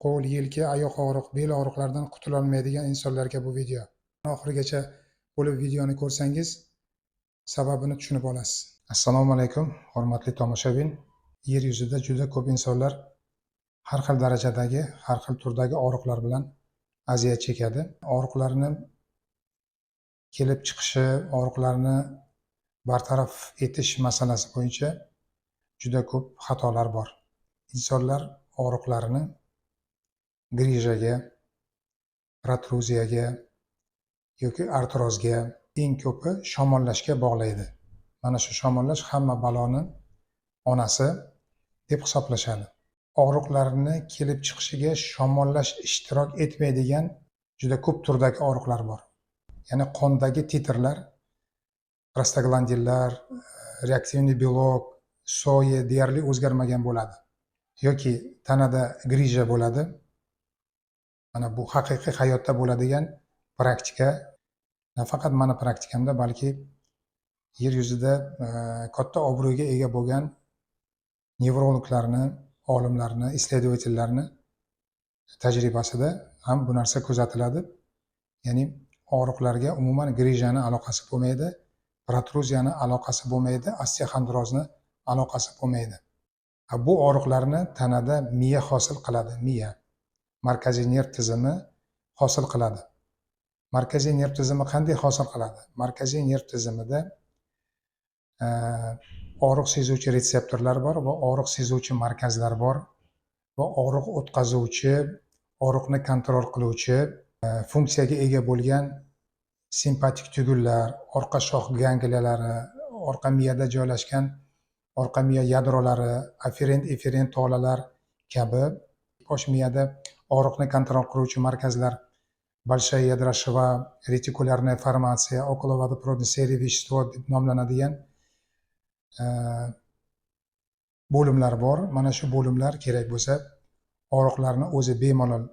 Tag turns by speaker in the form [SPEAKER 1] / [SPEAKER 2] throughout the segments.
[SPEAKER 1] Qo'l, yelka, oyoq og'riq, bel og'riqlaridan qutulolmaydigan insonlarga bu video. Oxirigacha bo'lib videoni ko'rsangiz, sababini tushunib olasiz. Assalomu alaykum, hurmatli tomoshabin. Yer yuzida juda ko'p insonlar har xil darajadagi, har xil turdagi og'riqlar bilan aziyat chekadi. Og'riqlarni kelib chiqishi, og'riqlarni bartaraf etish masalasi bo'yicha juda ko'p xatolar bor. Insonlar og'riqlarini grijaga, protruziyaga yoki artrozga, eng ko'pi shamollashga bog'laydi. Mana shu shamollash hamma baloni onasi deb hisoblashadi. Og'riqlarni kelib chiqishiga shamollash ishtirok etmaydigan juda ko'p turdagi og'riqlar bor. Ya'ni qondagi titrlar, prostaglandinlar, reaktivniy belok, soya deyarli o'zgarmagan bo'ladi. Yoki tanada grija bo'ladi. Mana bu haqiqiy hayotda bo'ladigan praktika. Nafaqat mani praktikamda, balki yer yuzida katta obro'ga ega bo'lgan nevrologlarni, olimlarni, исследовательlarni tajribasida ham bu narsa kuzatiladi. Ya'ni og'riqlarga umuman grijani aloqasi bo'lmaydi, protruziyani aloqasi bo'lmaydi, osteoxondrozni aloqasi bo'lmaydi. Bu og'riqlarni tanada miya hosil qiladi, miya. Markaziy nerv tizimi hosil qiladi. Markaziy nerv tizimi qanday hosil qiladi? Markaziy nerv tizimida og'riq sezuvchi retseptorlar bor va og'riq sezuvchi markazlar bor va og'riq o'tkazuvchi, og'riqni kontrol qiluvchi funksiyaga ega bo'lgan simpatik tugullar, orqa shoh gangliyalari, orqa miyada joylashgan orqa miya yadrolari, aferent, eferent tolalar kabi bosh miyada og'riqni kontrol qiluvchi markazlar, большая ядрошва, retikulyarная formatsiya, околоводопроводный серия вещество deb nomlanadigan bo'limlar bor. Mana shu bo'limlar kerak bo'lsa, og'riqlarni o'zi bemalol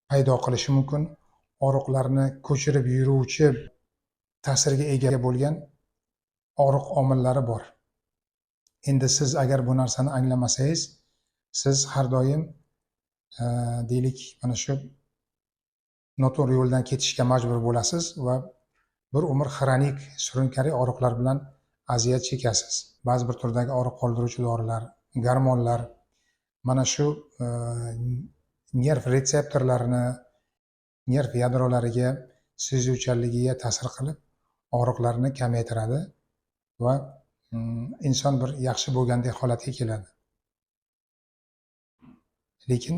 [SPEAKER 1] paydo qilishi mumkin. Og'riqlarni ko'chirib yuruvchi ta'sirga ega bo'lgan og'riq omillari bor. Endi siz agar bu narsani anglamasangiz, siz har doim deylik mana shu noto'g'ri yo'ldan ketishga majbur bo'lasiz va bir umr xronik surunkali og'riqlar bilan aziyat chekasiz. Ba'zi bir turdagi og'riq qoldiruvchi dorilar, gormonlar mana shu nerv retseptorlarini, nerv yadrolariga, sezuvchanligiga ta'sir qilib, og'riqlarni kamaytiradi va inson bir yaxshi bo'lgandek holatga keladi. Lekin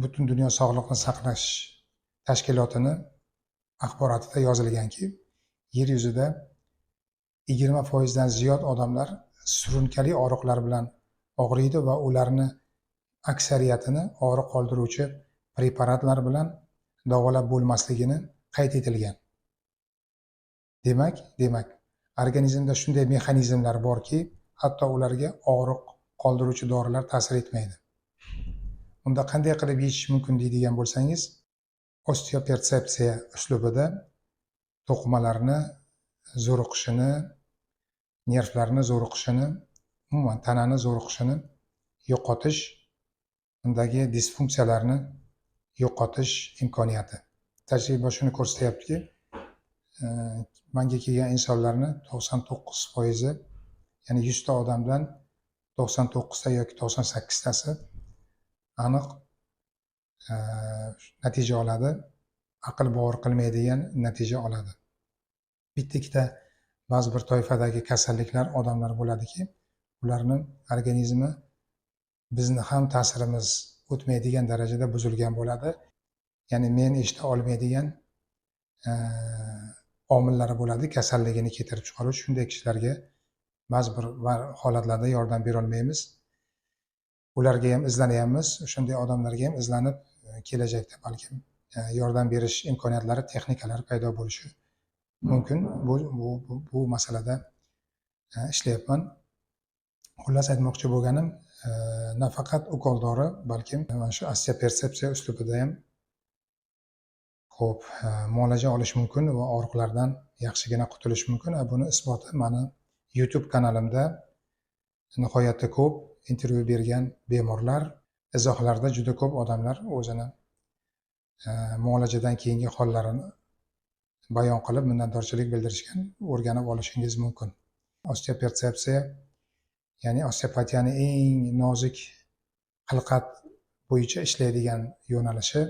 [SPEAKER 1] butun dunyo sog'liqni saqlash tashkilotini axborotida yozilganki, yer yuzida 20% dan ziyod odamlar surunkali og'riqlar bilan og'riydi va ularni aksariyatini og'riq qoldiruvchi preparatlar bilan davolab bo'lmasligini qayd etilgan. Demak, organizmda shunday mexanizmlar borki, hatto ularga og'riq qoldiruvchi dorilar ta'sir etmaydi. Unda qanday qilib yechish mumkin deydigan bo'lsangiz, osteopersepsiya uslubida to'qimalarni zo'riqishini, nervlarni zo'riqishini, umuman tanani zo'riqishini yo'qotish, undagi disfunksiyalarni yo'qotish imkoniyati. Tajriba shuni ko'rsatyaptiki, menga kelgan insonlarni 99%, ya'ni 100 ta odamdan 99 ta yoki 98 tasi aniq natija oladi, aql bovar qilmaydigan natija oladi. Bitta-ikkita ba'zi bir toifadagi kasalliklar odamlar bo'ladiki, ularni organizmi bizni ham ta'sirimiz o'tmaydigan darajada buzilgan bo'ladi. Ya'ni men eshita olmaydigan omillari bo'ladi, kasalligini keltirib chiqaruvchi. Shunday kishilarga ba'zi bir holatlarda yordam bera olmaymiz. Ularga ham izlanyapmiz, o'shanday odamlarga ham izlanib kelajakda balkim yordam berish imkoniyatlari, texnikalari paydo bo'lishi mumkin. Bu masalada ishlayapman. Xullas aytmoqchi bo'lganim, nafaqat ukol dori, balkim mana shu osteopersepsiya uslubida ham muolaja olish mumkin va og'riqlardan yaxshigina qutulish mumkin. Buni isboti mani YouTube kanalimda nihoyatda ko'p intervyu bergan bemorlar, izohlarda juda ko'p odamlar o'zini muolajadan keyingi hollarini bayon qilib minnatdorchilik bildirishgan, o'rganib olishingiz mumkin. Osteopersepsiya, ya'ni osteopatiyani eng nozik xilqat bo'yicha ishlaydigan yo'nalishi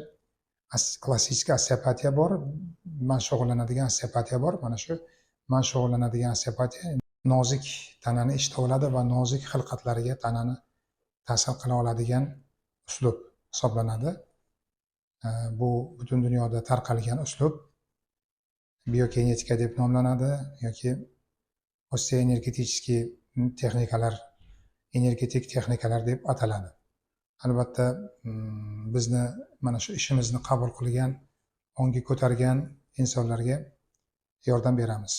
[SPEAKER 1] klassik osteopatiya bor, man shug'ullanadigan osteopatiya bor. Mana shu man shug'ullanadigan osteopatiya nozik tanani eshita oladi va nozik xilqatlariga tanani ta'sir qila oladigan uslub hisoblanadi. Bu butun dunyoda tarqalgan uslub biokinetika deb nomlanadi yoki osteoenergetik texnikalar, energetik texnikalar deb ataladi. Albatta, bizni mana shu ishimizni qabul qilgan, ongi ko'targan insonlarga yordam beramiz.